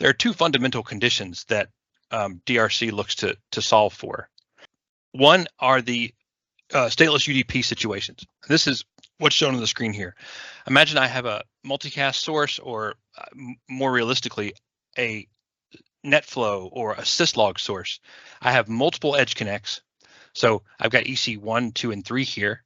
there are two fundamental conditions that DRC looks to solve for. One are the stateless UDP situations. This is what's shown on the screen here. Imagine I have a multicast source, or more realistically, a NetFlow or a syslog source. I have multiple edge connects. So I've got EC 1, 2, and 3 here.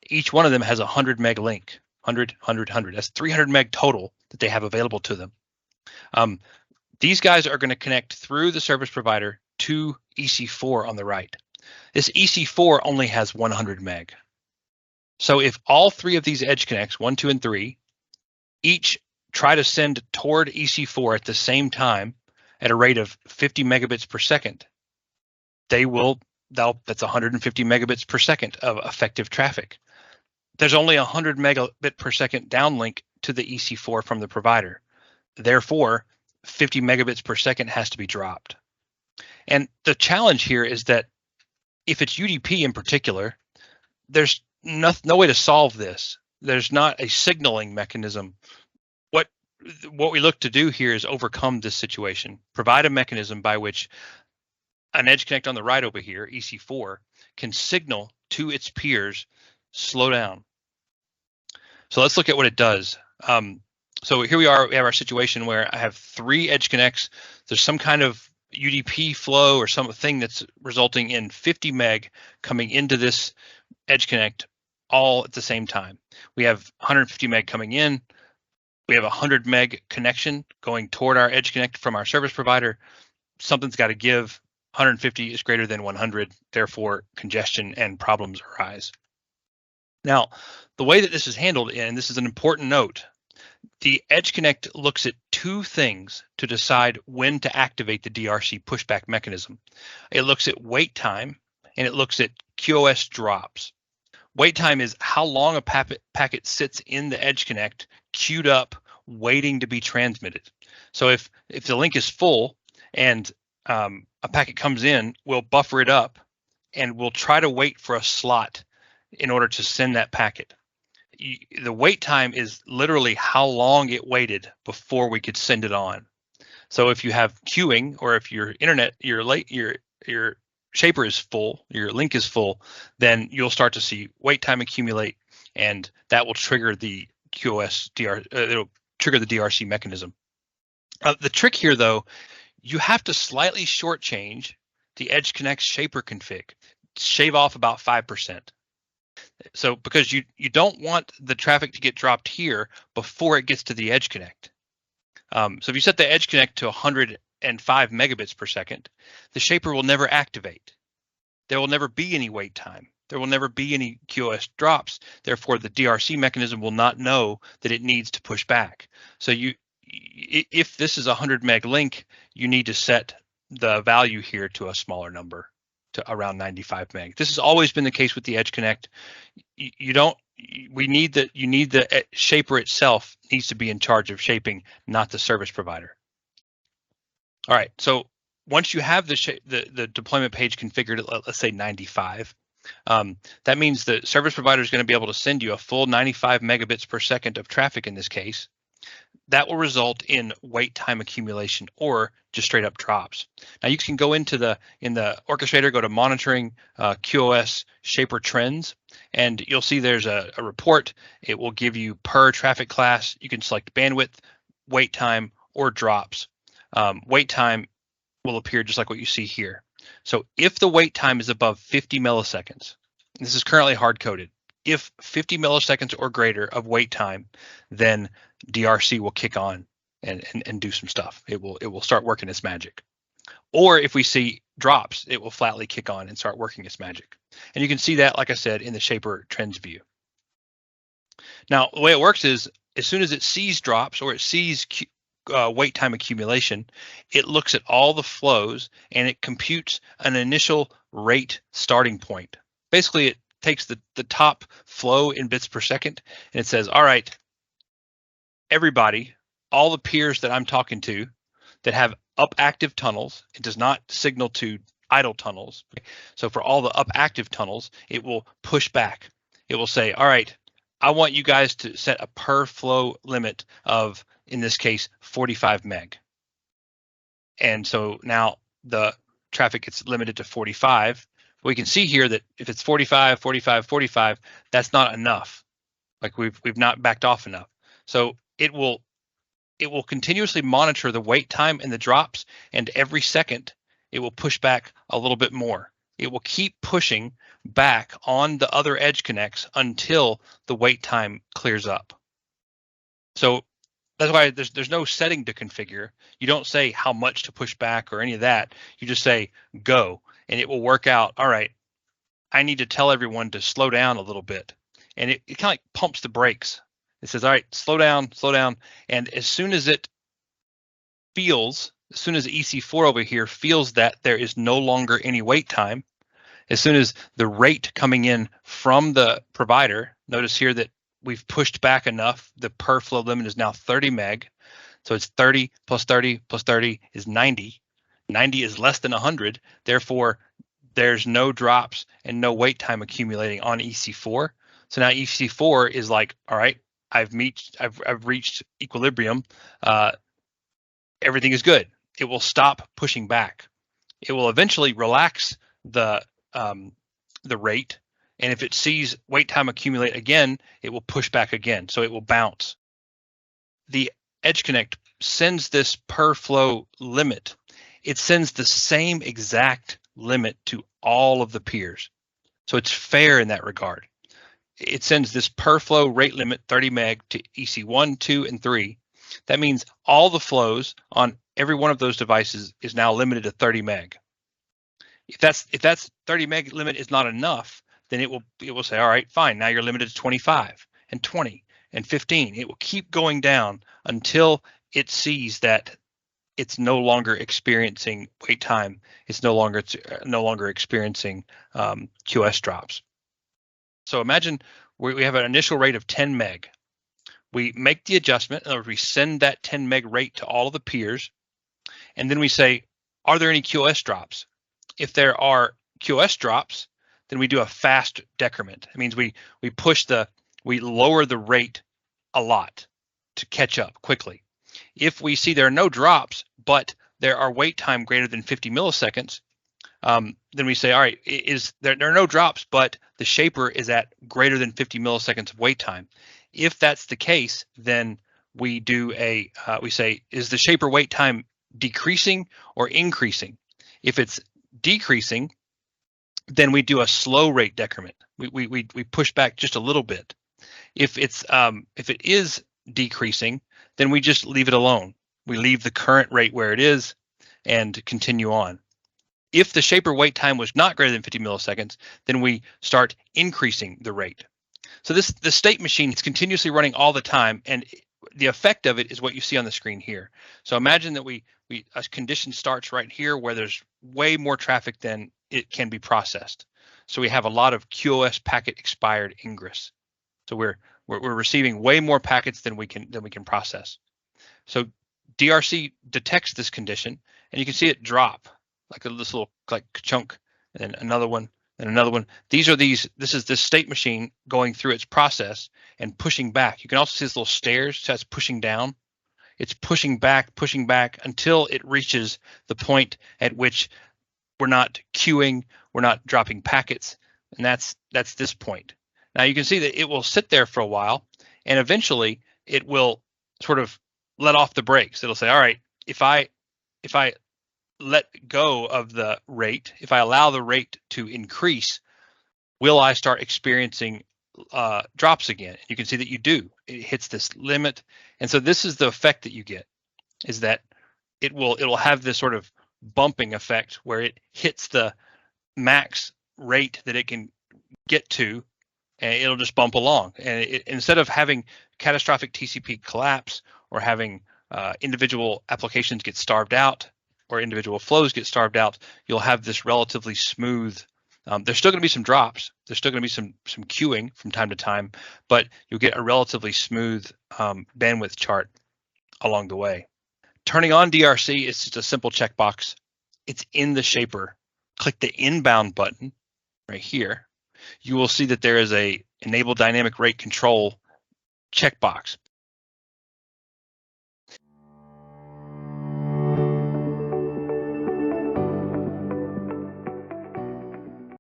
Each one of them has a 100 meg link, 100, 100, 100. That's 300 meg total that they have available to them. These guys are going to connect through the service provider to EC4 on the right. This EC4 only has 100 meg. So if all three of these edge connects, 1, 2, and 3, each try to send toward EC4 at the same time at a rate of 50 megabits per second, that's 150 megabits per second of effective traffic. There's only 100 megabit per second downlink to the EC4 from the provider. Therefore, 50 megabits per second has to be dropped. And the challenge here is that if it's UDP in particular, there's no way to solve this. There's not a signaling mechanism. What we look to do here is overcome this situation, provide a mechanism by which an edge connect on the right over here, EC4, can signal to its peers, slow down. So let's look at what it does. So here we have our situation where I have 3 edge connects. There's some kind of UDP flow or something that's resulting in 50 meg coming into this edge connect all at the same time. We have 150 meg coming in. We have a 100 meg connection going toward our edge connect from our service provider. Something's got to give. 150 is greater than 100, therefore congestion and problems arise. Now, the way that this is handled, and this is an important note, the Edge Connect looks at 2 things to decide when to activate the DRC pushback mechanism. It looks at wait time, and it looks at QoS drops. Wait time is how long a packet sits in the Edge Connect, queued up, waiting to be transmitted. So if the link is full and a packet comes in, we'll buffer it up, and we'll try to wait for a slot in order to send that packet. The wait time is literally how long it waited before we could send it on. So if you have queuing, or if your internet, your shaper is full, your link is full, then you'll start to see wait time accumulate, and that will trigger the it'll trigger the DRC mechanism. The trick here, though, you have to slightly shortchange the Edge Connect shaper config, shave off about 5%. So because you don't want the traffic to get dropped here before it gets to the Edge Connect. So if you set the Edge Connect to 105 megabits per second, the shaper will never activate. There will never be any wait time. There will never be any QoS drops. Therefore, the DRC mechanism will not know that it needs to push back. So if this is a 100 meg link, you need to set the value here to a smaller number, to around 95 meg. This has always been the case with the Edge Connect. You need the shaper itself needs to be in charge of shaping, not the service provider. All right, so once you have the deployment page configured at, let's say, 95, that means the service provider is going to be able to send you a full 95 megabits per second of traffic in this case. That will result in wait time accumulation or just straight up drops. Now you can go in the orchestrator, go to monitoring QoS shaper trends, and you'll see there's a report. It will give you per traffic class. You can select bandwidth, wait time, or drops. Wait time will appear just like what you see here. So if the wait time is above 50 milliseconds, this is currently hard coded. If 50 milliseconds or greater of wait time, then DRC will kick on and do some stuff. It will start working its magic. Or if we see drops, it will flatly kick on and start working its magic. And you can see that, like I said, in the shaper trends view. Now, the way it works is as soon as it sees drops or it sees wait time accumulation, it looks at all the flows and it computes an initial rate starting point. Basically, it takes the top flow in bits per second and it says, all right, everybody, all the peers that I'm talking to that have up active tunnels, it does not signal to idle tunnels. So for all the up active tunnels, it will push back. It will say, all right, I want you guys to set a per flow limit of, in this case, 45 meg. And so now the traffic gets limited to 45. We can see here that if it's 45, 45, 45, that's not enough. Like we've not backed off enough. So it will continuously monitor the wait time and the drops, and every second it will push back a little bit more. It will keep pushing back on the other edge connects until the wait time clears up. So that's why there's no setting to configure. You don't say how much to push back or any of that. You just say go, and it will work out. All right, I need to tell everyone to slow down a little bit. And it kind of like pumps the brakes. It says, all right, slow down. And as soon as it feels, as soon as EC4 over here feels that there is no longer any wait time, as soon as the rate coming in from the provider, notice here that we've pushed back enough, the per flow limit is now 30 meg. So it's 30 plus 30 plus 30 is 90. 90 is less than 100. Therefore, there's no drops and no wait time accumulating on EC4. So now EC4 is like, all right, I've reached equilibrium. Everything is good. It will stop pushing back. It will eventually relax the rate, and if it sees wait time accumulate again, it will push back again. So it will bounce. The Edge Connect sends this per flow limit. It sends the same exact limit to all of the peers. So it's fair in that regard. It sends this per flow rate limit 30 meg to EC1, 2, and 3. That means all the flows on every one of those devices is now limited to 30 meg. If that's 30 meg limit is not enough, then it will say, all right, fine, now you're limited to 25 and 20 and 15. It will keep going down until it sees that it's no longer experiencing wait time. It's no longer experiencing QoS drops. So imagine we have an initial rate of 10 meg. We make the adjustment, or we send that 10 meg rate to all of the peers, and then we say, are there any QoS drops? If there are QoS drops, then we do a fast decrement. It means we lower the rate a lot to catch up quickly. If we see there are no drops, but there are wait time greater than 50 milliseconds, then we say, all right, there are no drops, but the shaper is at greater than 50 milliseconds of wait time. If that's the case, then we do we say, is the shaper wait time decreasing or increasing? If it's decreasing, then we do a slow rate decrement. We push back just a little bit. If it is decreasing, then we just leave it alone. We leave the current rate where it is and continue on. If the shaper wait time was not greater than 50 milliseconds, then we start increasing the rate. So the state machine is continuously running all the time, and the effect of it is what you see on the screen here. So imagine that a condition starts right here where there's way more traffic than it can be processed. So we have a lot of QoS packet expired ingress. So we're receiving way more packets than we can process. So DRC detects this condition, and you can see it drop like this little chunk, and then another one, and another one. This is this state machine going through its process and pushing back. You can also see this little stairs, so it's pushing down. It's pushing back until it reaches the point at which we're not queuing, we're not dropping packets, and that's this point. Now you can see that it will sit there for a while, and eventually it will sort of let off the brakes. It'll say, all right, if I let go of the rate, if I allow the rate to increase, will I start experiencing drops again? You can see that you do. It hits this limit, and so this is the effect that you get, is that it'll have this sort of bumping effect where it hits the max rate that it can get to, and it'll just bump along. And instead of having catastrophic TCP collapse or having individual applications get starved out or individual flows get starved out, you'll have this relatively smooth. There's still going to be some drops. There's still going to be some queuing from time to time, but you'll get a relatively smooth bandwidth chart along the way. Turning on DRC is just a simple checkbox. It's in the shaper. Click the inbound button right here. You will see that there is a enable dynamic rate control checkbox.